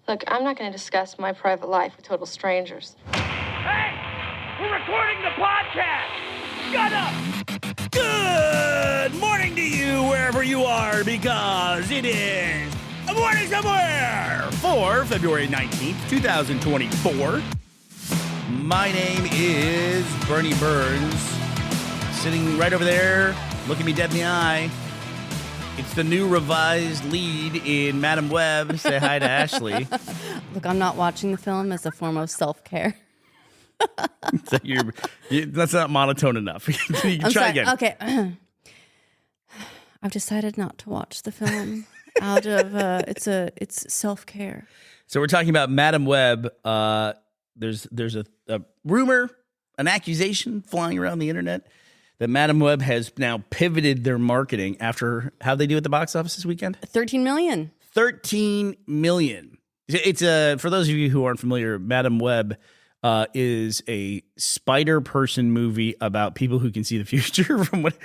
Look, I'm not going to discuss my private life with total strangers. Hey! We're recording the podcast! Shut up! Good morning to you wherever you are, because it is a morning somewhere for February 19th, 2024. My name is Bernie Burns, sitting right over there, looking me dead in the eye. It's the new revised lead in Madam Web. Say hi to Ashley. Look, I'm not watching the film as a form of self-care. So that's not monotone enough. You can try again. Okay. I've decided not to watch the film out of it's self-care. So we're talking about Madam Web. There's a rumor, an accusation flying around the internet that Madam Web has now pivoted their marketing after how they do at the box office this weekend. 13 million. 13 million. It's for those of you who aren't familiar, Madam Web is a spider person movie about people who can see the future. From what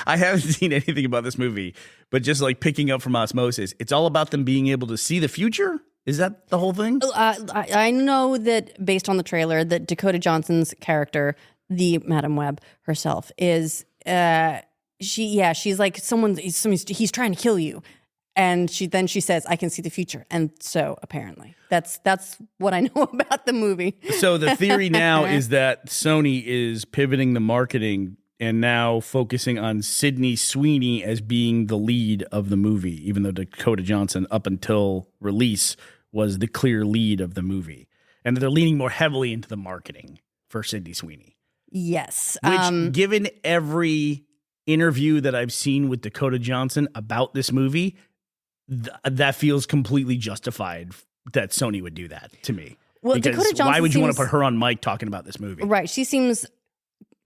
I haven't seen anything about this movie, but just like picking up from osmosis, it's all about them being able to see the future. Is that the whole thing? I know that based on the trailer, that Dakota Johnson's character, the Madam Web herself, is she's like he's trying to kill you. And she says, I can see the future. And so apparently that's what I know about the movie. So the theory now is that Sony is pivoting the marketing and now focusing on Sydney Sweeney as being the lead of the movie, even though Dakota Johnson, up until release, was the clear lead of the movie. And that they're leaning more heavily into the marketing for Sydney Sweeney. Yes. Which, given every interview that I've seen with Dakota Johnson about this movie, that feels completely justified that Sony would do that to me. Well, because Dakota Johnson why would you want to put her on mic talking about this movie? Right. She seems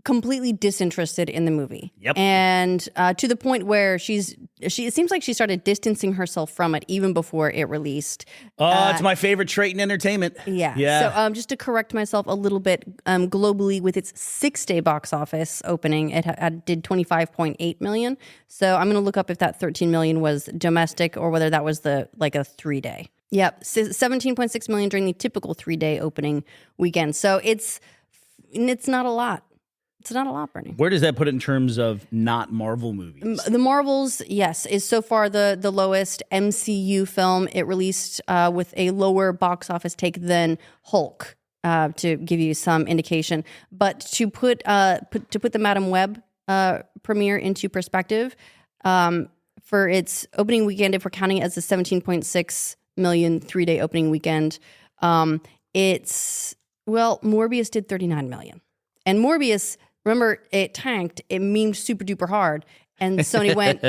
completely disinterested in the movie. Yep. And to the point where it seems like she started distancing herself from it even before it released. It's my favorite trait in entertainment. Yeah. So just to correct myself a little bit, globally with its 6-day box office opening, it did 25.8 million. So I'm going to look up if that 13 million was domestic or whether that was a 3-day. Yep. 17.6 million during the typical 3-day opening weekend. So it's not a lot. It's not a lot, Bernie. Where does that put it in terms of not Marvel movies? The Marvels, yes, is so far the lowest MCU film. It released with a lower box office take than Hulk, to give you some indication. But to put the Madam Web premiere into perspective, for its opening weekend, if we're counting it as a 17.6 million 3-day opening weekend, Morbius did 39 million. And Morbius, remember, it tanked. It memed super duper hard. And Sony went,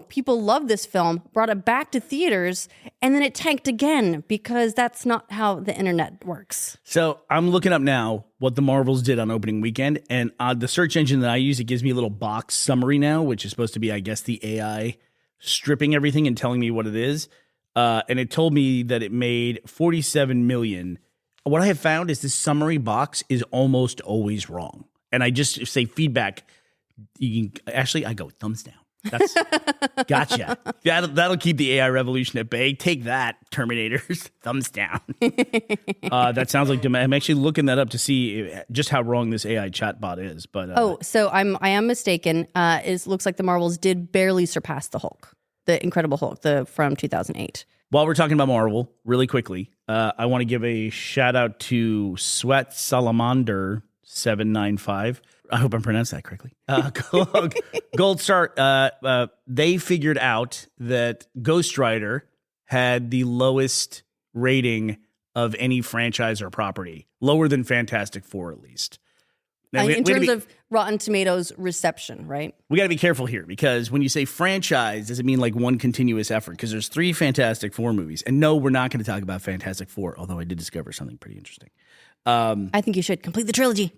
people love this film, brought it back to theaters, and then it tanked again because that's not how the internet works. So I'm looking up now what the Marvels did on opening weekend. And the search engine that I use, it gives me a little box summary now, which is supposed to be, I guess, the AI stripping everything and telling me what it is. And it told me that it made 47 million. What I have found is this summary box is almost always wrong. And I just say feedback. Actually, I go thumbs down. That's gotcha. That'll keep the AI revolution at bay. Take that, Terminators. Thumbs down. That sounds like I'm actually looking that up to see just how wrong this AI chatbot is. But so I am mistaken. It looks like the Marvels did barely surpass the Hulk, the Incredible Hulk, from 2008. While we're talking about Marvel, really quickly, I want to give a shout out to Sweat Salamander 795. I hope I'm pronouncing that correctly. Gold Star. They figured out that Ghost Rider had the lowest rating of any franchise or property, lower than Fantastic Four at least. Now, in terms of Rotten Tomatoes reception, right? We got to be careful here because when you say franchise, does it mean like one continuous effort? Because there's 3 Fantastic Four movies. And no, we're not going to talk about Fantastic Four, although I did discover something pretty interesting. I think you should complete the trilogy.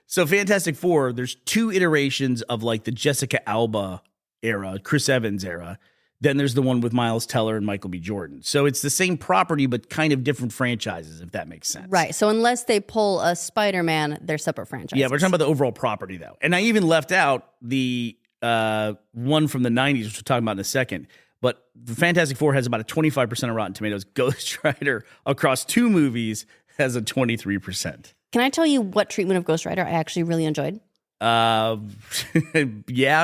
So Fantastic Four, there's 2 iterations of like the Jessica Alba era, Chris Evans era. Then there's the one with Miles Teller and Michael B. Jordan. So it's the same property, but kind of different franchises, if that makes sense. Right. So unless they pull a Spider-Man, they're separate franchises. Yeah, we're talking about the overall property, though. And I even left out the one from the 90s, which we'll talk about in a second. But the Fantastic Four has about a 25% of Rotten Tomatoes. Ghost Rider across 2 movies has a 23%. Can I tell you what treatment of Ghost Rider I actually really enjoyed? Yeah,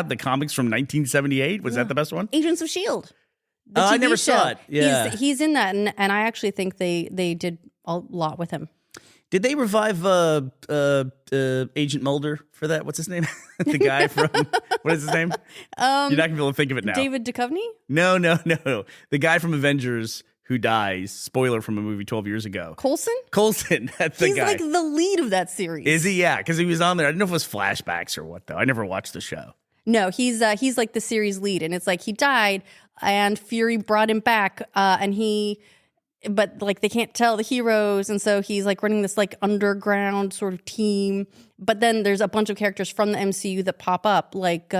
the comics from 1978. Was that the best one? Agents of S.H.I.E.L.D. I never saw it. Yeah. He's in that, and I actually think they did a lot with him. Did they revive Agent Mulder for that? What's his name? The guy from, what is his name? You're not going to be able to think of it now. David Duchovny? No. The guy from Avengers who dies. Spoiler from a movie 12 years ago. Coulson, that's the guy. He's like the lead of that series. Is he? Yeah, because he was on there. I don't know if it was flashbacks or what, though. I never watched the show. No, he's like the series lead, and it's like he died, and Fury brought him back, but like they can't tell the heroes, and so he's like running this like underground sort of team. But then there's a bunch of characters from the MCU that pop up, like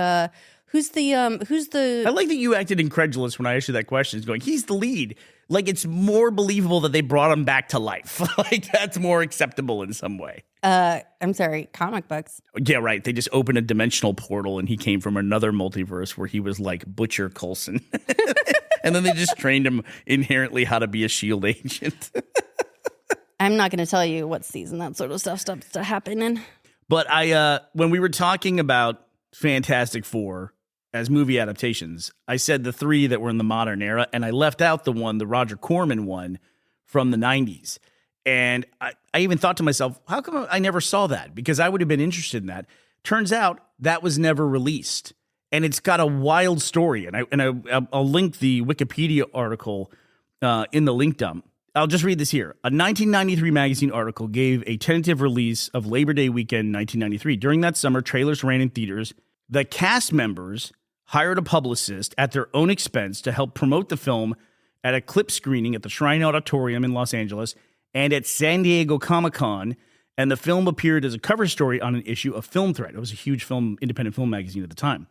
who's the I like that you acted incredulous when I asked you that question. It's going, he's the lead. Like, it's more believable that they brought him back to life. Like, that's more acceptable in some way. I'm sorry, comic books. Yeah, right. They just opened a dimensional portal and he came from another multiverse where he was like Butcher Coulson. And then they just trained him inherently how to be a S.H.I.E.L.D. agent. I'm not going to tell you what season that sort of stuff starts to happen in. But when we were talking about Fantastic Four as movie adaptations, I said the 3 that were in the modern era, and I left out the Roger Corman one from the 90s. And I even thought to myself, how come I never saw that? Because I would have been interested in that. Turns out that was never released. And it's got a wild story. And I'll link the Wikipedia article in the link dump. I'll just read this here. A 1993 magazine article gave a tentative release of Labor Day weekend 1993. During that summer, trailers ran in theaters. The cast members hired a publicist at their own expense to help promote the film at a clip screening at the Shrine Auditorium in Los Angeles and at San Diego Comic-Con, and the film appeared as a cover story on an issue of Film Threat. It was a huge independent film magazine at the time.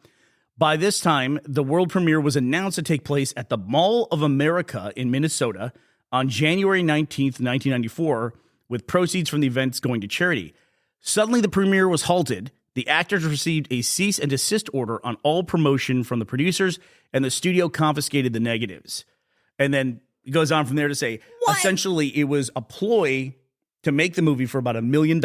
By this time, the world premiere was announced to take place at the Mall of America in Minnesota on January 19th, 1994, with proceeds from the events going to charity. Suddenly, the premiere was halted. The actors received a cease and desist order on all promotion from the producers, and the studio confiscated the negatives. And then it goes on from there to say, essentially, it was a ploy to make the movie for about $1 million,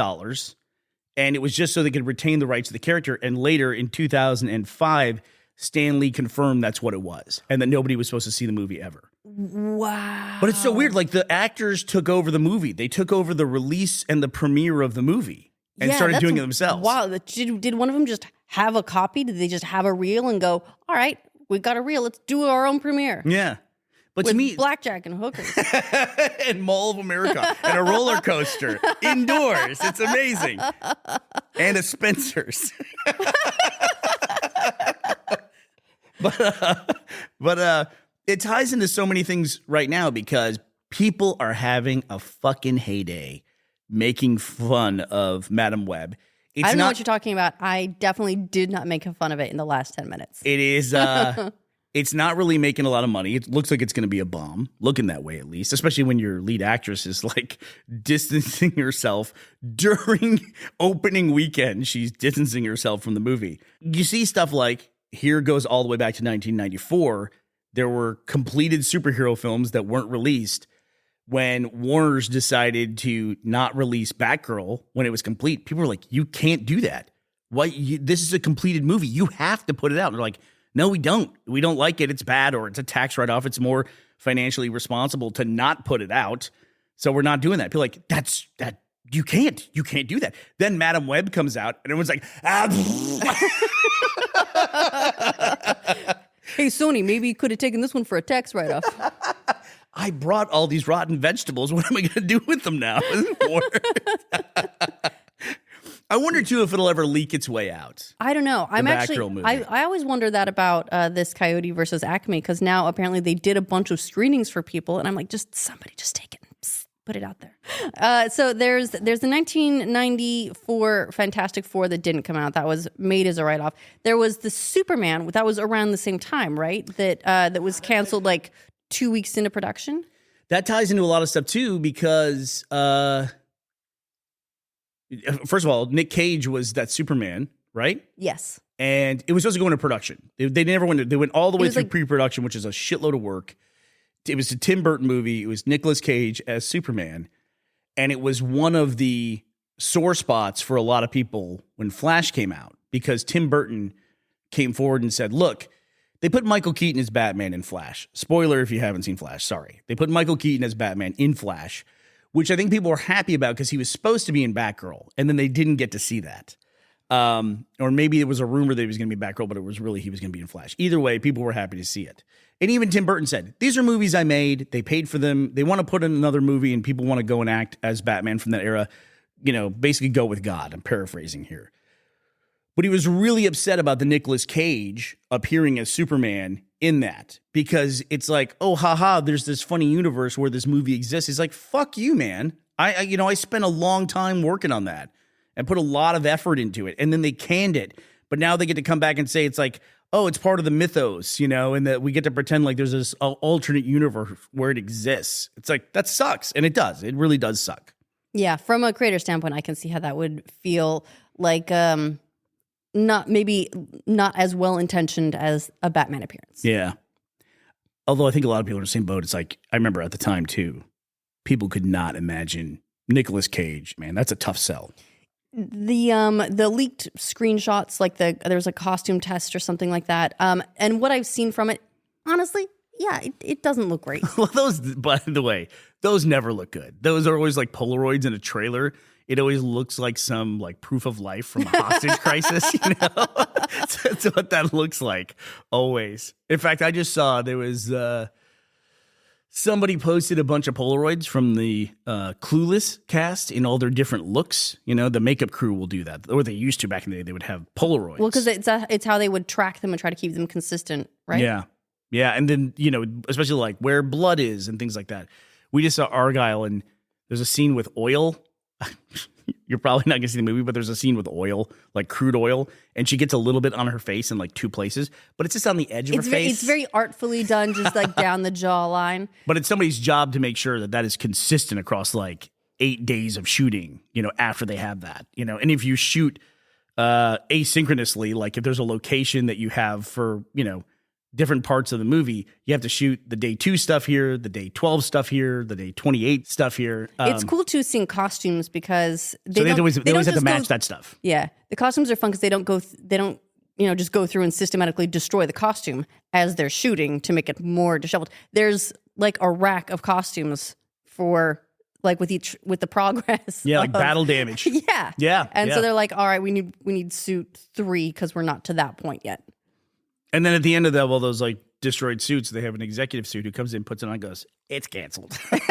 and it was just so they could retain the rights of the character. And later, in 2005, Stan Lee confirmed that's what it was, and that nobody was supposed to see the movie ever. Wow. But it's so weird. Like, the actors took over the movie. They took over the release and the premiere of the movie. And started doing it themselves. Wow. Did one of them just have a copy? Did they just have a reel and go, all right, we got a reel. Let's do our own premiere. Yeah. But with to me, blackjack and hookers. and Mall of America and a roller coaster indoors. It's amazing. And a Spencer's. But it ties into so many things right now because people are having a fucking heyday making fun of Madam Web. I don't know what you're talking about. I definitely did not make fun of it in the last 10 minutes. It is, it's not really making a lot of money. It looks like it's going to be a bomb, looking that way at least, especially when your lead actress is like distancing herself during opening weekend. She's distancing herself from the movie. You see stuff like, here goes all the way back to 1994. There were completed superhero films that weren't released when Warner's decided to not release Batgirl when it was complete. People were like, you can't do that. This is a completed movie. You have to put it out. And they're like, no, we don't. We don't like it. It's bad, or it's a tax write-off. It's more financially responsible to not put it out. So we're not doing that. People are like, that you can't do that. Then Madam Web comes out and everyone's like, Hey, Sony, maybe you could have taken this one for a tax write-off. I brought all these rotten vegetables. What am I going to do with them now? I wonder, too, if it'll ever leak its way out. I don't know. I always wonder that about this Coyote versus Acme, because now apparently they did a bunch of screenings for people, and I'm like, somebody just take it and put it out there. So there's the 1994 Fantastic Four that didn't come out. That was made as a write-off. There was the Superman that was around the same time, right? That was canceled like 2 weeks into production. That ties into a lot of stuff too, because first of all, Nick Cage was that Superman, right? Yes. and it was supposed to go into production. They never went. They went all the way was through like- pre-production, which is a shitload of work. It was a Tim Burton movie. It was Nicolas Cage as Superman, and it was one of the sore spots for a lot of people when Flash came out, because Tim Burton came forward and said, "Look, they put Michael Keaton as Batman in Flash. Spoiler if you haven't seen Flash. Sorry, they put Michael Keaton as Batman in Flash." Which I think people were happy about because he was supposed to be in Batgirl, and then they didn't get to see that. Or maybe it was a rumor that he was going to be Batgirl, but it was really he was going to be in Flash. Either way, people were happy to see it. And even Tim Burton said, these are movies I made. They paid for them. They want to put in another movie, and people want to go and act as Batman from that era. You know, basically go with God. I'm paraphrasing here. But he was really upset about the Nicolas Cage appearing as Superman in that, because it's like, oh, haha, there's this funny universe where this movie exists. He's like, fuck you, man. I spent a long time working on that and put a lot of effort into it. And then they canned it. But now they get to come back and say it's like, oh, it's part of the mythos, and that we get to pretend like there's this alternate universe where it exists. It's like, that sucks. And it does. It really does suck. Yeah, from a creator standpoint, I can see how that would feel like not as well intentioned as a Batman appearance. Yeah. Although I think a lot of people are in the same boat. It's like, I remember at the time too, people could not imagine Nicolas Cage. Man, that's a tough sell. The leaked screenshots, like there was a costume test or something like that. And what I've seen from it, honestly, yeah, it doesn't look great. Well, those, by the way, those never look good. Those are always like Polaroids in a trailer. It always looks like some like proof of life from a hostage crisis, That's what that looks like, always. In fact, I just saw there was somebody posted a bunch of Polaroids from the Clueless cast in all their different looks. The makeup crew will do that, or they used to back in the day. They would have Polaroids. Well, because it's how they would track them and try to keep them consistent, right? Yeah, and then especially like where blood is and things like that. We just saw Argyle, and there's a scene with oil. You're probably not gonna see the movie, but there's a scene with oil, like crude oil, and she gets a little bit on her face in like two places, but it's just on the edge of her face. It's very artfully done, just like down the jawline. But it's somebody's job to make sure that that is consistent across like 8 days of shooting, after they have that, and if you shoot asynchronously, like if there's a location that you have for, different parts of the movie, you have to shoot the day 2 stuff here, the day 12 stuff here, the day 28 stuff here. It's cool too seeing costumes because they always have to match that stuff. Yeah, the costumes are fun because they don't just go through and systematically destroy the costume as they're shooting to make it more disheveled. There's like a rack of costumes with the progress. Yeah, like battle damage. Yeah. And so they're like, all right, we need suit 3 because we're not to that point yet. And then at the end of that, all those like destroyed suits, they have an executive suit who comes in, puts it on, and goes, "It's canceled. It's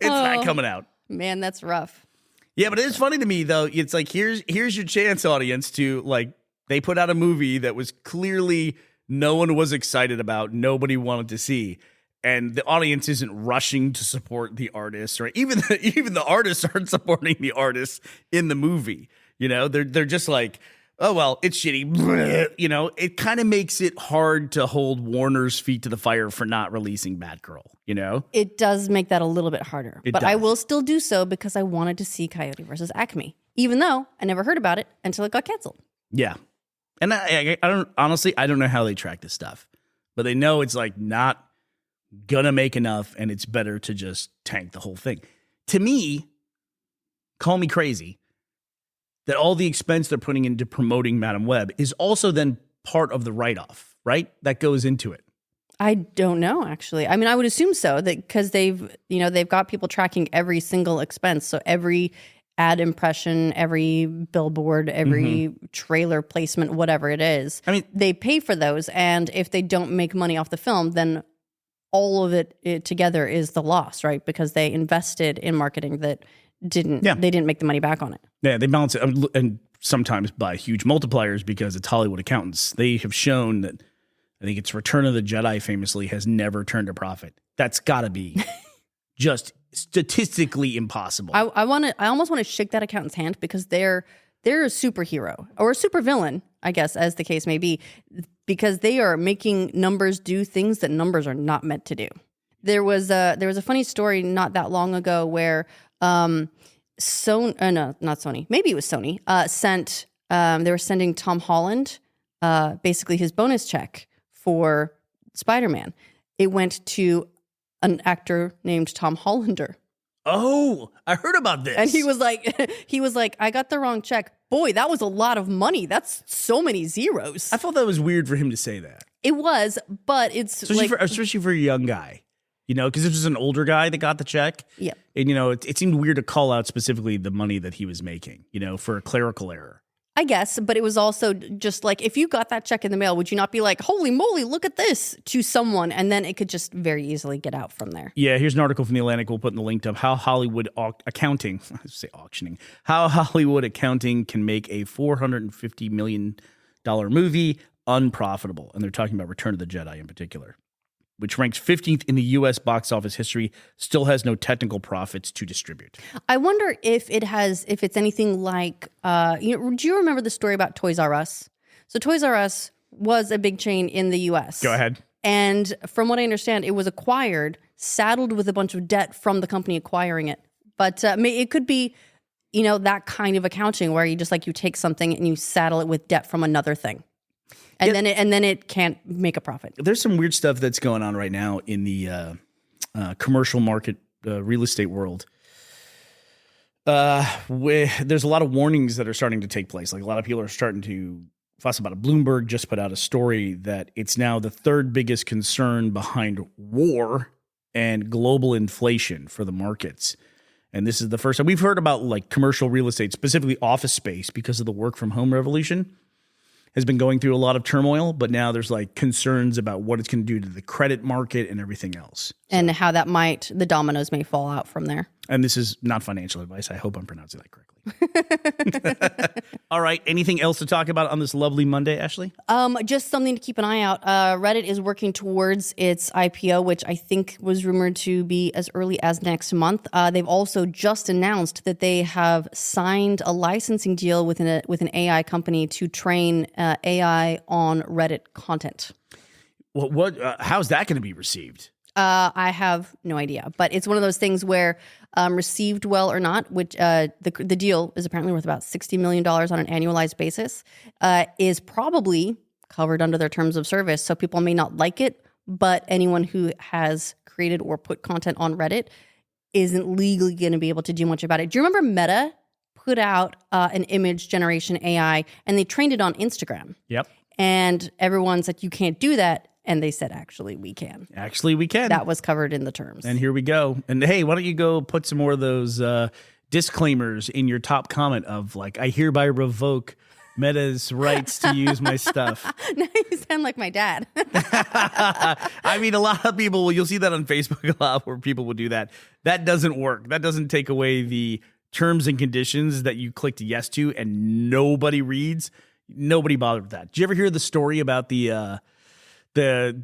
not coming out." Man, that's rough. Yeah, but it is funny to me though. It's like here's your chance, audience, to like they put out a movie that was clearly no one was excited about, nobody wanted to see, and the audience isn't rushing to support the artists, or even the artists aren't supporting the artists in the movie. They're just like, oh, well, it's shitty. It kind of makes it hard to hold Warner's feet to the fire for not releasing Batgirl, It does make that a little bit harder. It but does. I will still do so because I wanted to see Coyote versus Acme, even though I never heard about it until it got canceled. Yeah. And I don't know how they track this stuff, but they know it's like not gonna make enough and it's better to just tank the whole thing. To me, call me crazy, that all the expense they're putting into promoting Madam Web is also then part of the write-off, right? That goes into it. I don't know, actually. I mean, I would assume so, that because they've got people tracking every single expense. So every ad impression, every billboard, every trailer placement, whatever it is. I mean, they pay for those. And if they don't make money off the film, then all of it together is the loss, right? Because they invested in marketing that they didn't make the money back on it. Yeah, they balance it, and sometimes by huge multipliers because it's Hollywood accountants. They have shown that, I think it's Return of the Jedi famously has never turned a profit. That's got to be just statistically impossible. I almost want to shake that accountant's hand because they're a superhero or a supervillain, I guess, as the case may be, because they are making numbers do things that numbers are not meant to do. There was a funny story not that long ago where no, not Sony. Maybe it was Sony. They were sending Tom Holland basically his bonus check for Spider-Man. It went to an actor named Tom Hollander. Oh, I heard about this. And he was like, I got the wrong check. Boy, that was a lot of money. That's so many zeros. I thought that was weird for him to say that. It was, but it's especially for a young guy, because this was an older guy that got the check. Yeah. And, it seemed weird to call out specifically the money that he was making, for a clerical error. I guess, but it was also just like, if you got that check in the mail, would you not be like, holy moly, look at this to someone? And then it could just very easily get out from there. Yeah, here's an article from The Atlantic. We'll put in the link to how Hollywood accounting, how Hollywood accounting can make a $450 million movie unprofitable. And they're talking about Return of the Jedi in particular, which ranks 15th in the U.S. box office history, still has no technical profits to distribute. I wonder if it's anything like, do you remember the story about Toys R Us? So Toys R Us was a big chain in the U.S. Go ahead. And from what I understand, it was acquired, saddled with a bunch of debt from the company acquiring it. But it could be, that kind of accounting where you take something and you saddle it with debt from another thing. And then it can't make a profit. There's some weird stuff that's going on right now in the commercial market, real estate world. There's a lot of warnings that are starting to take place. Like, a lot of people are starting to fuss about it. Bloomberg just put out a story that it's now the third biggest concern behind war and global inflation for the markets. And this is the first time we've heard about commercial real estate, specifically office space, because of the work from home revolution, has been going through a lot of turmoil, but now there's concerns about what it's going to do to the credit market and everything else. And how the dominoes may fall out from there. And this is not financial advice. I hope I'm pronouncing that correctly. All right. Anything else to talk about on this lovely Monday, Ashley? Just something to keep an eye out. Reddit is working towards its IPO, which I think was rumored to be as early as next month. They've also just announced that they have signed a licensing deal with an AI company to train AI on Reddit content. How's that going to be received? I have no idea, but it's one of those things where received well or not, which the deal is apparently worth about $60 million on an annualized basis, is probably covered under their terms of service. So people may not like it, but anyone who has created or put content on Reddit isn't legally going to be able to do much about it. Do you remember Meta put out an image generation AI and they trained it on Instagram? Yep. And everyone said, you can't do that. And they said, actually, we can. Actually, we can. That was covered in the terms. And here we go. And hey, why don't you go put some more of those disclaimers in your top comment of I hereby revoke Meta's rights to use my stuff. Now you sound like my dad. I mean, a lot of people, you'll see that on Facebook a lot where people will do that. That doesn't work. That doesn't take away the terms and conditions that you clicked yes to and nobody reads. Nobody bothered with that. Did you ever hear the story about the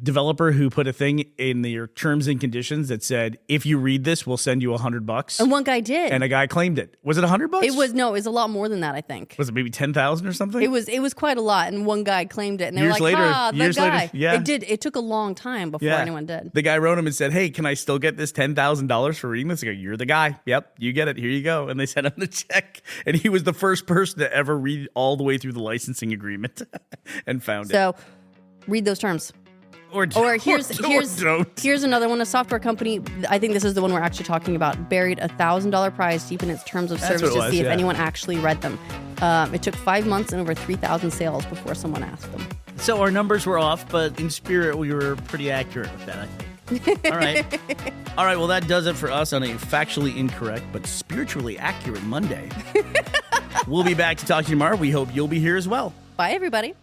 developer who put a thing in their terms and conditions that said, if you read this, we'll send you $100? And one guy did. And a guy claimed it. Was it $100? It was a lot more than that, I think. Was it maybe 10,000 or something? It was quite a lot. And one guy claimed it. And they years were like, later, the guy. Later, yeah. It took a long time before anyone did. The guy wrote him and said, hey, can I still get this $10,000 for reading this? I go, you're the guy. Yep, you get it. Here you go. And they sent him the check. And he was the first person to ever read all the way through the licensing agreement and found it. So read those terms. Or here's another one. A software company, I think this is the one we're actually talking about, buried $1,000 prize deep in its terms of service to see if anyone actually read them. It took 5 months and over 3,000 sales before someone asked them. So our numbers were off, but in spirit, we were pretty accurate with that, I think. All right. Well, that does it for us on a factually incorrect but spiritually accurate Monday. We'll be back to talk to you tomorrow. We hope you'll be here as well. Bye, everybody.